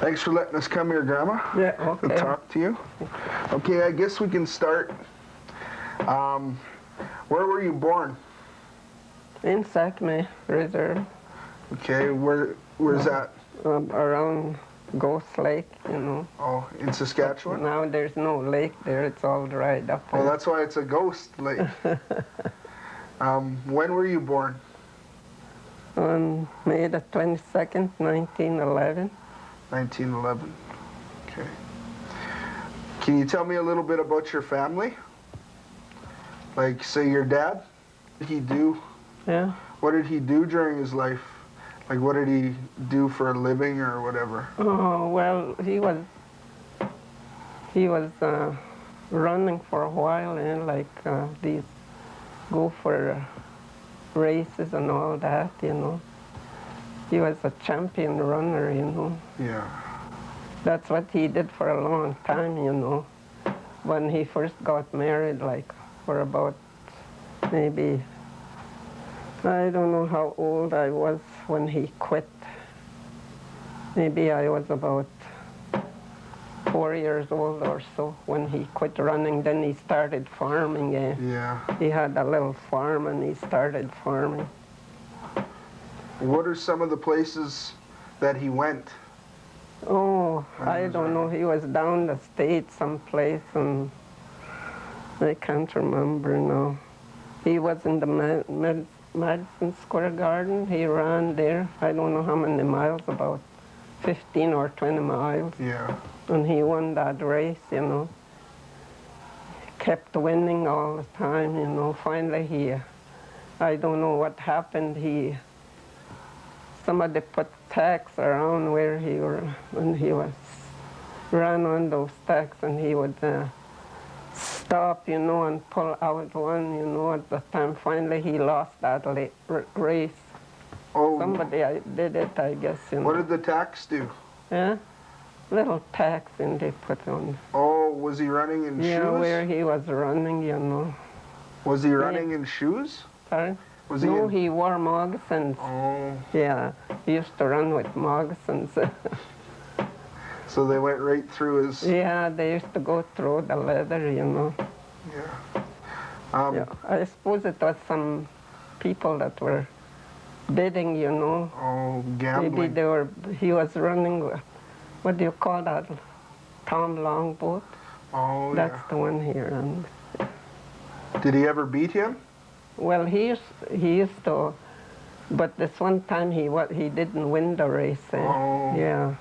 Thanks for letting us come here, Grandma. Yeah, okay. To talk to you. Okay, I guess we can start. Where were you born? In Sackme Reserve. Okay, where's that? Around Ghost Lake, you know. Oh, in Saskatchewan? But now there's no lake there, it's all dried up. Oh, that's why it's a ghost lake. When were you born? On May the 22nd, 1911. 1911. Okay. Can you tell me a little bit about your family? Like, say your dad, what did he do? Yeah. What did he do during his life? Like, what did he do for a living or whatever? Oh, well, he was running for a while, and like these go for races and all that, you know. He was a champion runner, you know. Yeah. That's what he did for a long time, you know. When he first got married, like for about maybe, I don't know how old I was when he quit. Maybe I was about 4 years old or so when he quit running. Then he started farming. Yeah. He had a little farm and he started farming. What are some of the places that he went? Oh, I don't know. He was down the state someplace, and I can't remember now. He was in the Madison Square Garden. He ran there. I don't know how many miles, about 15 or 20 miles. Yeah. And he won that race, you know. Kept winning all the time, you know. Finally, I don't know what happened. Somebody put tacks around where when he ran on those tacks, and he would stop, you know, and pull out one, you know. At the time, finally, he lost that race. Oh. Somebody did it, I guess, you know. What did the tacks do? Yeah, little tacks, and they put on. Oh, was he running in shoes? Yeah, where he was running, you know. Was he running in shoes? Sorry? Was no, he wore moccasins. Oh. Yeah, he used to run with moccasins. So they went right through his... Yeah, they used to go through the leather, you know. Yeah. Yeah. I suppose it was some people that were bidding, you know. Oh, gambling. Maybe he was running, what do you call that? Tom Longboat. Oh, That's the one he ran. Did he ever beat him? Well, he used to, but this one time he didn't win the race. Oh. Yeah.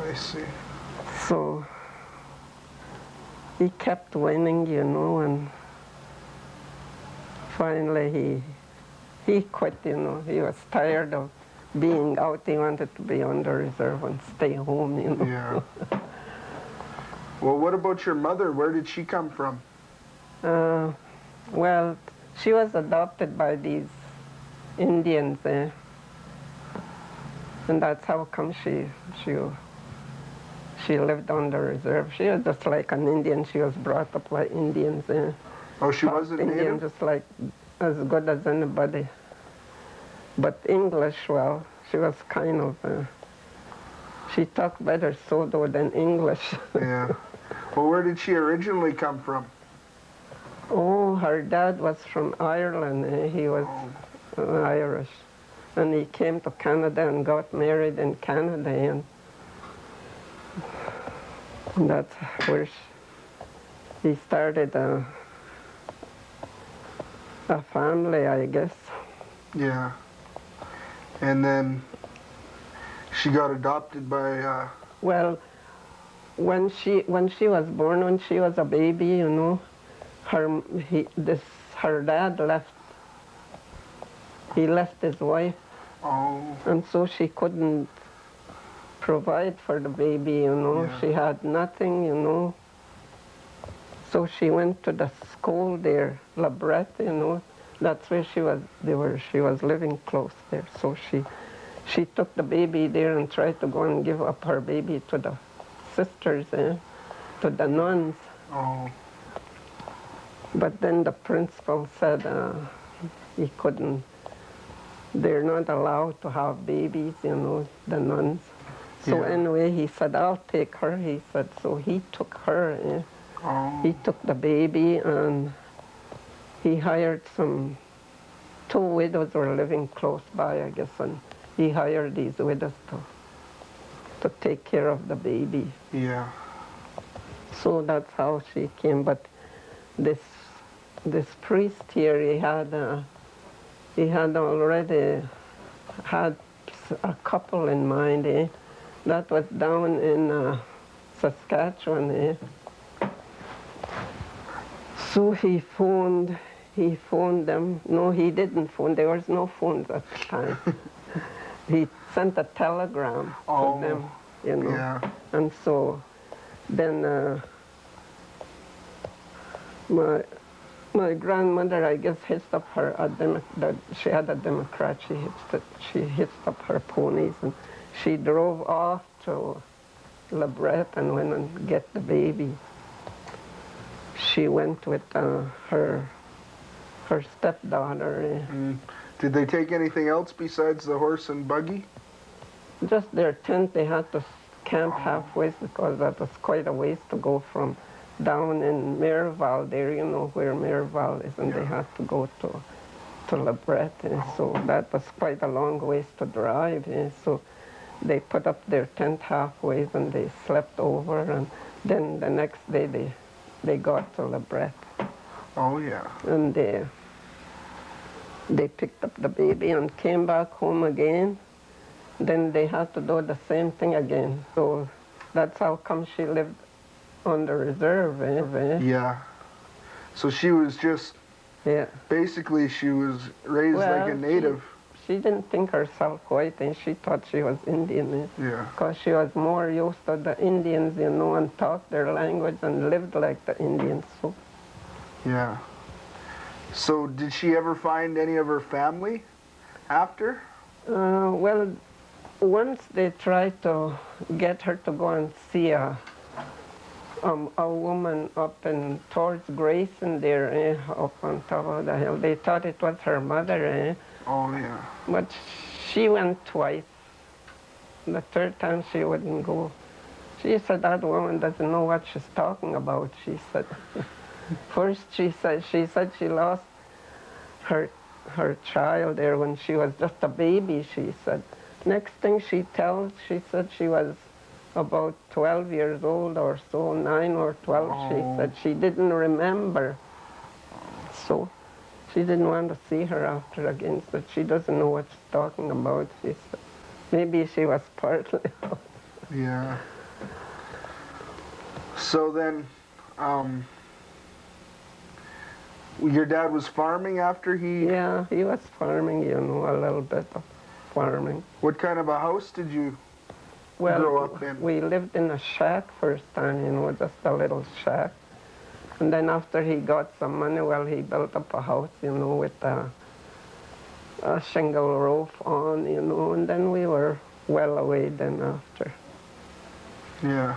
I see. So he kept winning, you know, and finally he quit, you know. He was tired of being out. He wanted to be on the reserve and stay home, you know. Yeah. Well, what about your mother? Where did she come from? Well, she was adopted by these Indians, and that's how come she lived on the reserve. She was just like an Indian. She was brought up by Indians. Oh, she wasn't Indian, native? just like as good as anybody. But English, well, she was kind of, she talked better Sodo than English. Yeah. Well, where did she originally come from? Oh, her dad was from Ireland. He was Irish. And he came to Canada and got married in Canada. And that's where he started a family, I guess. Yeah. And then she got adopted by... Well, when she was born, when she was a baby, you know, her dad left. He left his wife. Oh. And so she couldn't provide for the baby, you know. Yeah. She had nothing, you know. So she went to the school there, La Brette, you know. That's where she was living close there. So she took the baby there and tried to go and give up her baby to the sisters, to the nuns. Oh. But then the principal said he couldn't, they're not allowed to have babies, you know, the nuns. So Yeah. anyway, he said, I'll take her, he said. So he took her. Oh. He took the baby, and he hired two widows were living close by, I guess, and he hired these widows to take care of the baby. Yeah. So that's how she came. But this priest here, he had already had a couple in mind. That was down in Saskatchewan. So he phoned them. No, he didn't phone. There was no phones at the time. He sent a telegram to them, you know. Yeah. And so then my grandmother, I guess, hitched up she had a Democrat. She hitched up her ponies, and she drove off to La Brette and went and get the baby. She went with her stepdaughter. Did they take anything else besides the horse and buggy? Just their tent. They had to camp halfway because that was quite a ways to go from down in Merval there, you know where Merval is, and they had to go to La Brette. So that was quite a long ways to drive. So they put up their tent halfway and they slept over, and then the next day they got to La Brette. Oh, yeah. And they picked up the baby and came back home again. Then they had to do the same thing again. So that's how come she lived on the reserve. Yeah. So she was just, basically she was raised like a native. She didn't think herself white, and she thought she was Indian. Yeah. Because she was more used to the Indians, you know, and talked their language and lived like the Indians. So. Yeah. So did she ever find any of her family after? Well, once they tried to get her to go and see a woman up in towards Grayson there, up on top of the hill. They thought it was her mother. Oh, yeah. But she went twice. The third time she wouldn't go. She said that woman doesn't know what she's talking about. She said. First, she said she lost her child there when she was just a baby, she said. Next thing she said she was about 12 years old or so, 9 or 12, she said. She didn't remember. So she didn't want to see her after again, so she doesn't know what she's talking about, she said. Maybe she was partly. Yeah. So then, your dad was farming after he... Yeah, he was farming, you know, a little bit of farming. What kind of a house did you grow up in? We lived in a shack first time, you know, just a little shack. And then after he got some money, well, he built up a house, you know, with a shingle roof on, you know, and then we were well away then after. Yeah.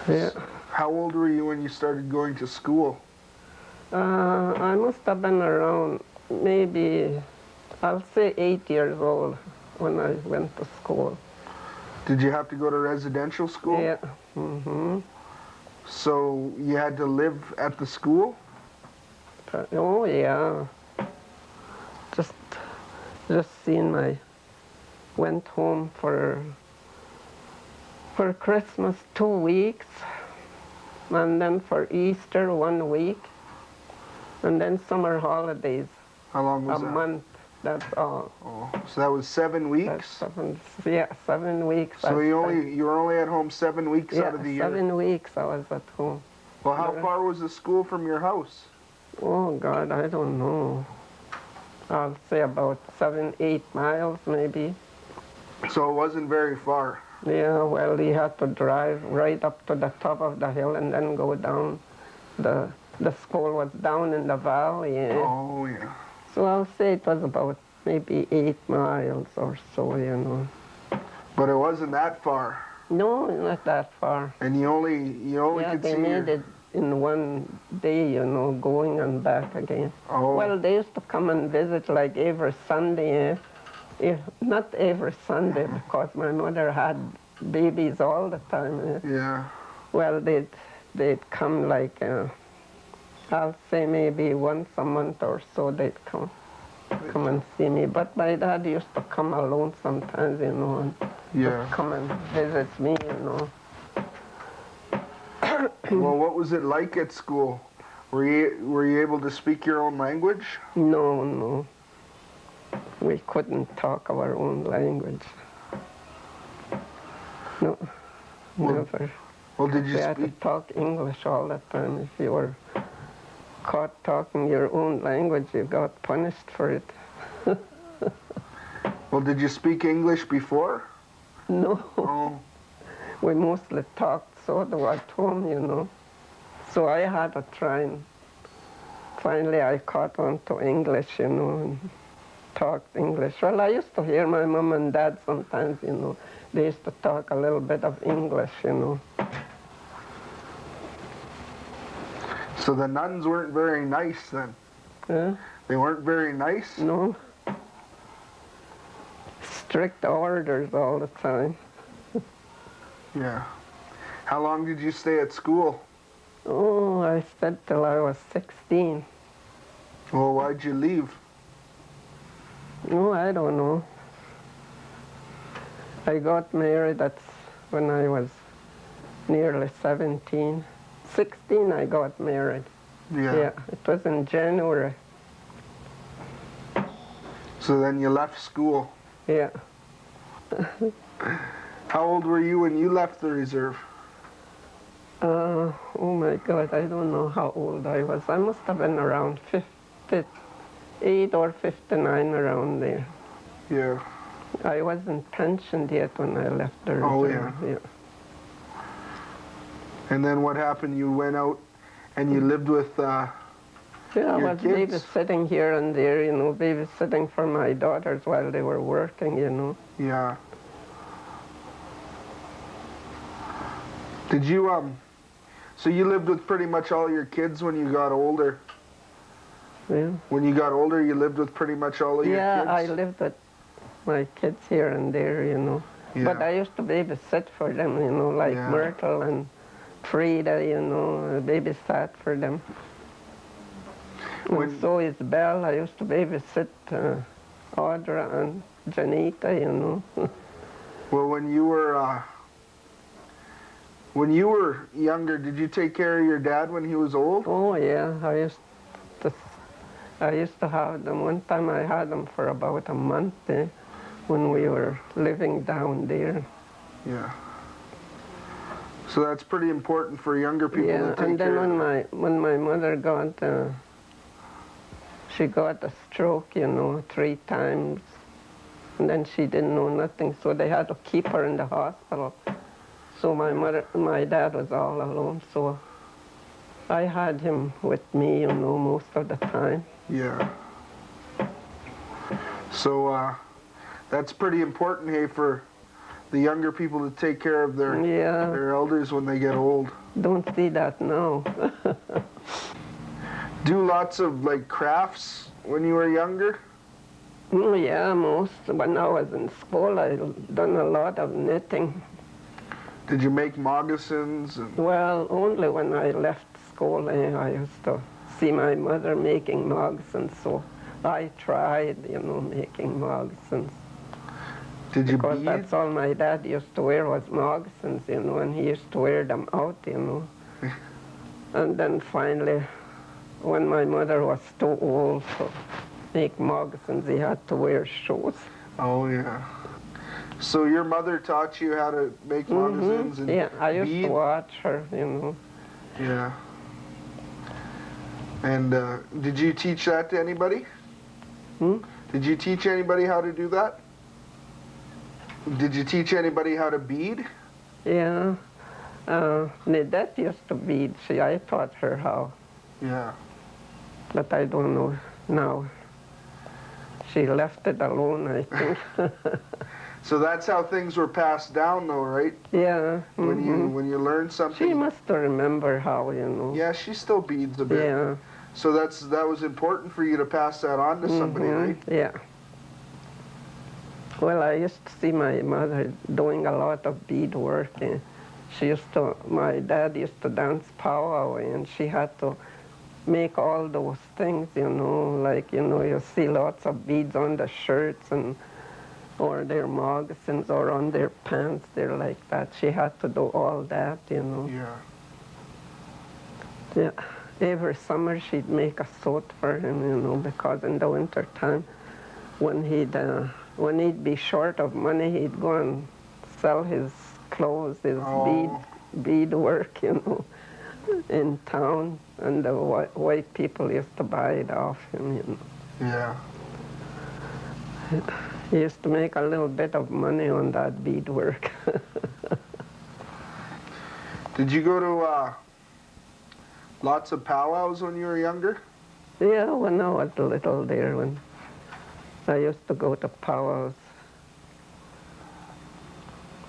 Yeah. How old were you when you started going to school? I must have been around maybe, I'll say 8 years old when I went to school. Did you have to go to residential school? Yeah. Mm-hmm. So you had to live at the school? Oh, yeah. Just went home for Christmas 2 weeks, and then for Easter 1 week, and then summer holidays. How long was that? A month, that's all. Oh, so that was 7 weeks? That's 7 weeks. So you were only at home 7 weeks out of the year? 7 weeks I was at home. Well, how far was the school from your house? Oh, God, I don't know. I'll say about 7, 8 miles, maybe. So it wasn't very far? Yeah, well, he had to drive right up to the top of the hill and then go down. The school was down in the valley. Oh, yeah. So I'll say it was about maybe 8 miles or so, you know. But it wasn't that far? No, not that far. And you only could see they made it in 1 day, you know, going and back again. Oh. Well, they used to come and visit like every Sunday, Not every Sunday because my mother had babies all the time. Yeah. Well, they'd come like, I'll say maybe once a month or so they'd come and see me. But my dad used to come alone sometimes, you know, and Yeah. just come and visit me, you know. Well, what was it like at school? Were you able to speak your own language? No, no. We couldn't talk our own language. No, never. Well, did you We had to speak? talk English all the time. If you were caught talking your own language, you got punished for it. Well, did you speak English before? No, Oh. we mostly talked Sotho at home, you know. So I had to try and finally I caught on to English, you know, and talked English. Well, I used to hear my mom and dad sometimes, you know. They used to talk a little bit of English, you know. So the nuns weren't very nice then? Yeah? They weren't very nice? No. Strict orders all the time. Yeah. How long did you stay at school? Oh, I stayed till I was 16. Well, why'd you leave? Oh, I don't know. I got married, that's when I was nearly 17. 16 I got married. Yeah, it was in January. So then you left school. Yeah. How old were you when you left the reserve? Oh my God, I don't know how old I was. I must have been around 58 or 59, around there. Yeah. I wasn't pensioned yet when I left the reserve. Oh, yeah. And then what happened? You went out and you lived with Yeah, I your was kids? babysitting here and there, you know, babysitting for my daughters while they were working, you know. Yeah. Did you, so you lived with pretty much all your kids when you got older? Yeah. When you got older, you lived with pretty much all of your kids? Yeah, I lived with my kids here and there, you know. Yeah. But I used to babysit for them, you know, like Yeah. Myrtle and Frida, you know, I babysat for them. When- And so is Belle. I used to babysit Audra and Janita, you know. Well, when you were younger, did you take care of your dad when he was old? Oh yeah, I used to have them. One time I had them for about a month when we were living down there. Yeah. So that's pretty important for younger people Yeah, to take and then care of. when my mother got, she got a stroke, you know, 3 times. And then she didn't know nothing, so they had to keep her in the hospital. So my dad was all alone, so I had him with me, you know, most of the time. Yeah. So that's pretty important, hey, for the younger people to take care of their elders when they get old. Don't see that now. Do lots of like crafts when you were younger? Oh, yeah, most. When I was in school, I done a lot of knitting. Did you make moccasins? And... Well, only when I left school, I used to see my mother making moccasins, so I tried, you know, making moccasins. Did you Because bead? that's all my dad used to wear was moccasins, you know, and he used to wear them out, you know. And then finally, when my mother was too old to make moccasins, he had to wear shoes. Oh, yeah. So your mother taught you how to make moccasins and Yeah, I used bead? to watch her, you know. Yeah. And did you teach that to anybody? Did you teach anybody how to do that? Did you teach anybody how to bead? Yeah. Nedette used to bead. I taught her how, Yeah. but I don't know now. She left it alone, I think. So that's how things were passed down, though, right? Yeah. When you learn something. She must remember how, you know. Yeah, she still beads a bit. Yeah. So that was important for you to pass that on to somebody, right? Yeah. Well, I used to see my mother doing a lot of beadwork. And my dad used to dance powwow, and she had to make all those things, like, you see lots of beads on the shirts or their moccasins or on their pants. They're like that. She had to do all that. Yeah. Yeah. Every summer she'd make a suit for him, because in the winter time, when he'd be short of money, he'd go and sell his clothes, his beadwork, in town, and the white people used to buy it off him. Yeah. He used to make a little bit of money on that beadwork. Did you go to lots of powwows when you were younger? Yeah, when I was little there, when I used to go to powwows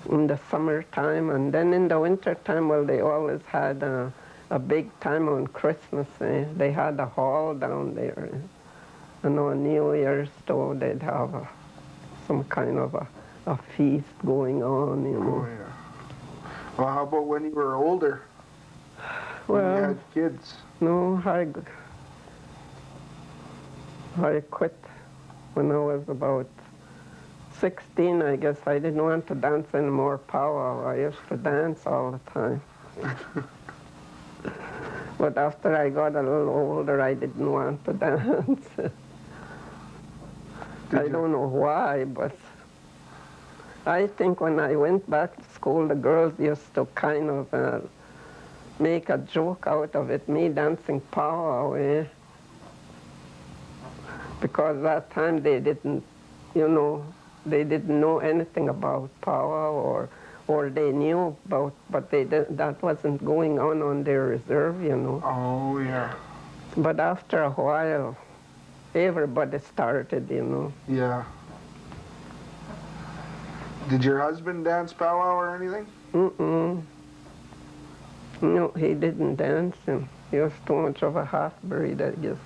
in the summertime, and then in the winter time, well, they always had a big time on Christmas. They had a hall down there. And on New Year's, though, they'd have some kind of a feast going on, Oh, yeah. Well, how about when you were older? When you had kids? No, I quit when I was about 16, I guess. I didn't want to dance anymore powwow. I used to dance all the time. But after I got a little older, I didn't want to dance. I don't know why, but I think when I went back to school, the girls used to kind of make a joke out of it, me dancing powwow, because that time they didn't, they didn't know anything about powwow, or they knew about, but that wasn't going on their reserve, Oh, yeah. But after a while, everybody started, Yeah. Did your husband dance powwow or anything? Mm-mm. No, he didn't dance, and he was too much of a half-breed, I guess.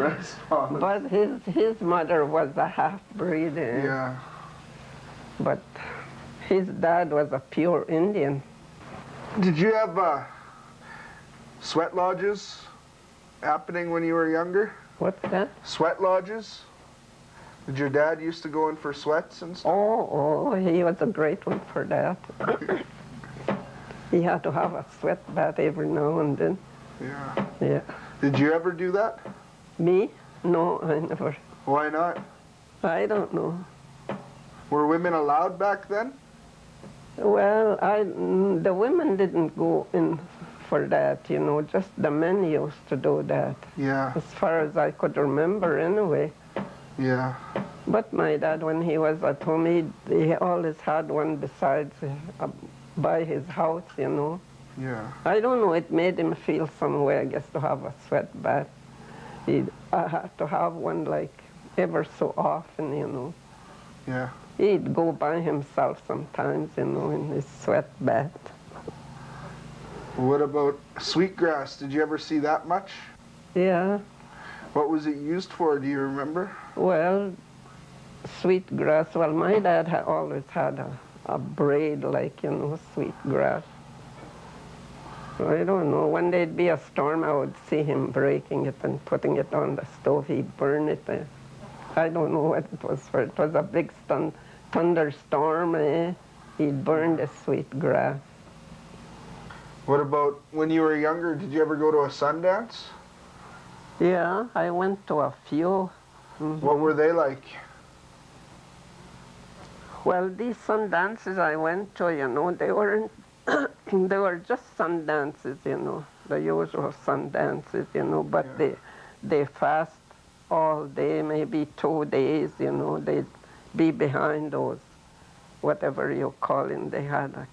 But his mother was a half-breed. Yeah. But his dad was a pure Indian. Did you have sweat lodges happening when you were younger? What's that? Sweat lodges? Did your dad used to go in for sweats and stuff? Oh, he was a great one for that. He had to have a sweat bath every now and then. Yeah. Yeah. Did you ever do that? Me? No, I never. Why not? I don't know. Were women allowed back then? Well, the women didn't go in for that, just the men used to do that. Yeah. As far as I could remember anyway. Yeah. But my dad, when he was at home, he always had one besides by his house, Yeah. I don't know, it made him feel some way, I guess, to have a sweat bath. He had to have one like ever so often, Yeah. He'd go by himself sometimes, in his sweat bath. What about sweetgrass? Did you ever see that much? Yeah. What was it used for? Do you remember? Well, sweetgrass, well, my dad always had a braid like, sweetgrass. I don't know. When there'd be a storm, I would see him breaking it and putting it on the stove. He'd burn it. I don't know what it was for. It was a big thunderstorm. He'd burn the sweetgrass. What about when you were younger? Did you ever go to a Sundance? Yeah, I went to a few. Mm-hmm. What were they like? Well, these sun dances I went to, they weren't, they were just sun dances, the usual sun dances, but Yeah. they fast all day, maybe 2 days, they'd be behind those, whatever you call it. They had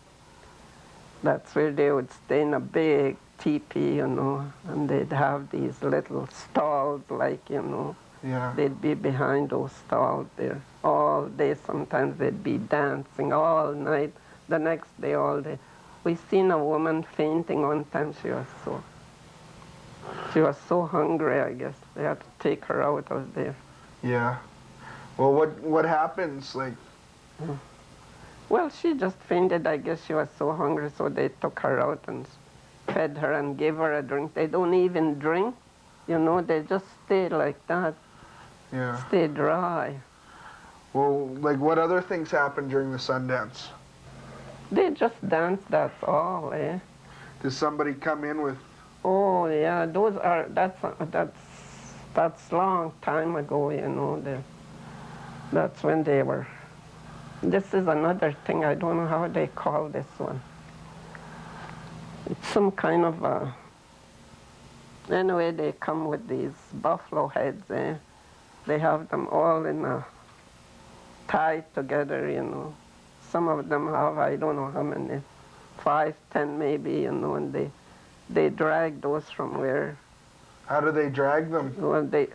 that's where they would stay in a big teepee, and they'd have these little stalls, like, Yeah. they'd be behind those stalls there all day. Sometimes they'd be dancing all night, the next day all day. We seen a woman fainting one time. She was so hungry, I guess. They had to take her out of there. Yeah. Well, what happens? Like, Well, she just fainted. I guess she was so hungry, so they took her out and fed her and gave her a drink. They don't even drink, you know, they just stay like that, yeah. stay dry. Well, like, what other things happen during the Sundance? They just dance, that's all, eh? Does somebody come in with? Oh, yeah, that's long time ago, you know. That's when they were. This is another thing, I don't know how they call this one. It's some kind of a, anyway, they come with these buffalo heads, eh? They have them all in a, tied together, you know. Some of them have, I don't know how many, 5, 10 maybe, you know, and they drag those from where. How do they drag them? Well, they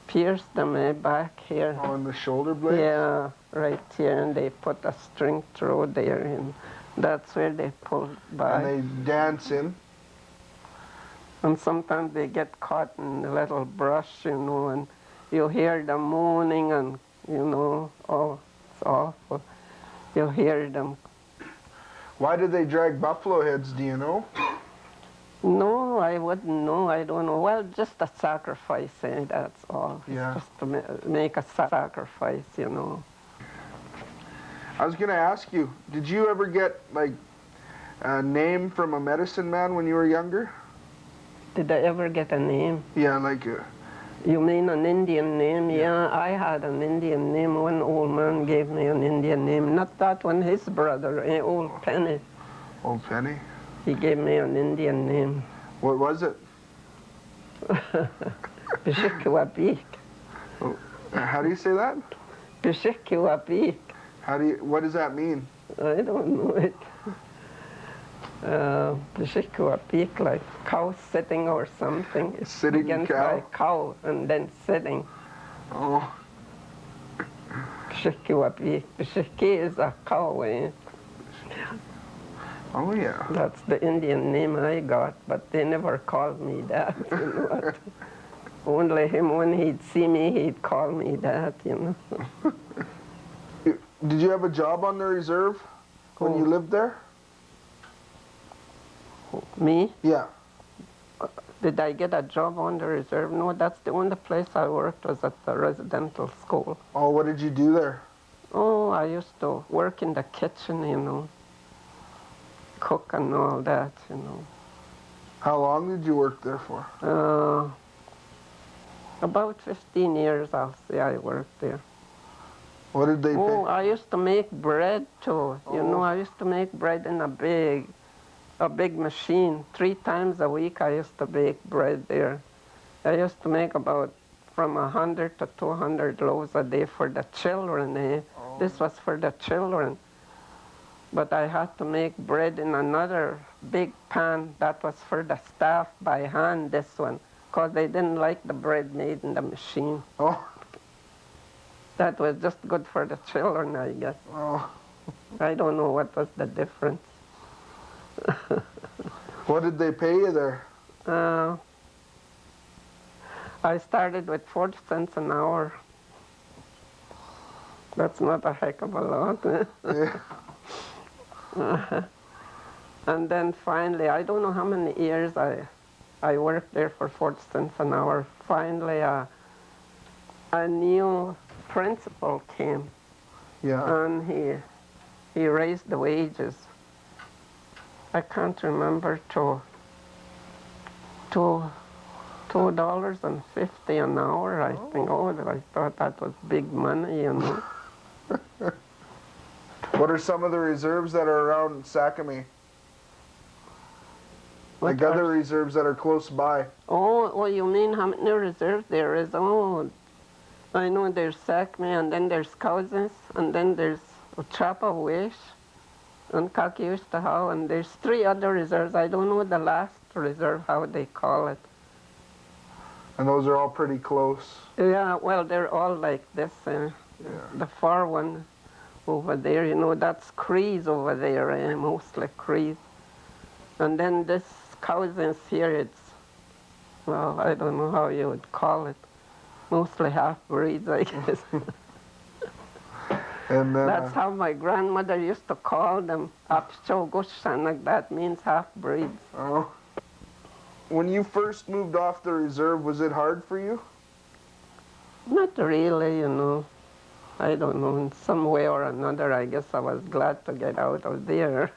pierce them back here. On the shoulder blade? Yeah, right here, and they put a string through there, and that's where they pull by. And they dance in? And sometimes they get caught in a little brush, you know, and you hear them moaning and, you know, oh, it's awful. You hear them. Why did they drag buffalo heads, do you know? No, I wouldn't know. I don't know. Well, just a sacrifice, that's all. Yeah. Just to make a sacrifice, you know. I was going to ask you, did you ever get, like, a name from a medicine man when you were younger? Did I ever get a name? Yeah, like You mean an Indian name? Yeah, I had an Indian name. One old man gave me an Indian name. Not that one, his brother, Old Penny. Old Penny? He gave me an Indian name. What was it? Pishikiwapik. Oh, how do you say that? Pishikiwapik. What does that mean? I don't know it. Pishikiwapik, like cow sitting or something. It's Sitting against cow? a cow and then sitting. Oh, Pishikiwapik. Pishiki is a cow, eh? oh yeah. That's the Indian name I got, but they never called me that, you know what? Only him, when he'd see me, he'd call me that, you know. Did you have a job on the reserve when you lived there? Me? Yeah. Did I get a job on the reserve? No, that's the only place I worked was at the residential school. Oh, what did you do there? Oh, I used to work in the kitchen, you know. Cook and all that, you know. How long did you work there for? About 15 years, I'll say I worked there. What did they pay? Oh, I used to make bread too. You know, I used to make bread in a big machine. 3 times a week I used to bake bread there. I used to make about from 100 to 200 loaves a day for the children, eh? Oh. This was for the children. But I had to make bread in another big pan that was for the staff by hand, this one, because they didn't like the bread made in the machine. Oh. That was just good for the children, I guess. Oh. I don't know what was the difference. What did they pay you there? I started with 40 cents an hour. That's not a heck of a lot. Yeah. And then finally, I don't know how many years I worked there for 40 cents an hour. Finally, a new principal came. Yeah. And he raised the wages. I can't remember, to $2.50 an hour, I think. Oh, I thought that was big money, you know. What are some of the reserves that are around Sakami? Like What other are- reserves that are close by? Oh, you mean how many reserves there is? Oh, I know there's Sakmi, and then there's Cousins, and then there's Chapawish, and Kakiustahow, and there's 3 other reserves. I don't know the last reserve, how they call it. And those are all pretty close. Yeah, well, they're all like this. Yeah. The far one over there, you know, that's Crees over there, mostly Crees. And then this Cousins here, it's, well, I don't know how you would call it. Mostly half-breeds, I guess. And then, That's how my grandmother used to call them. Apchogoshanak, that means half-breeds. oh. When you first moved off the reserve, was it hard for you? Not really, you know. I don't know, in some way or another, I guess I was glad to get out of there.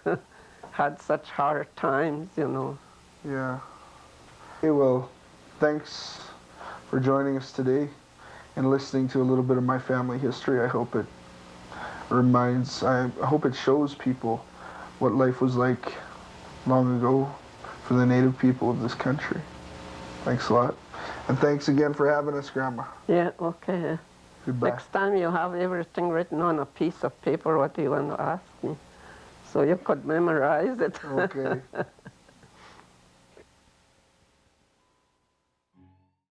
Had such hard times, you know. Yeah. Okay, well, thanks for joining us today and listening to a little bit of my family history. I hope it I hope it shows people what life was like long ago for the native people of this country. Thanks a lot. And thanks again for having us, Grandma. Yeah, okay. Goodbye. Next time you have everything written on a piece of paper, what do you want to ask me? So you could memorize it. Okay.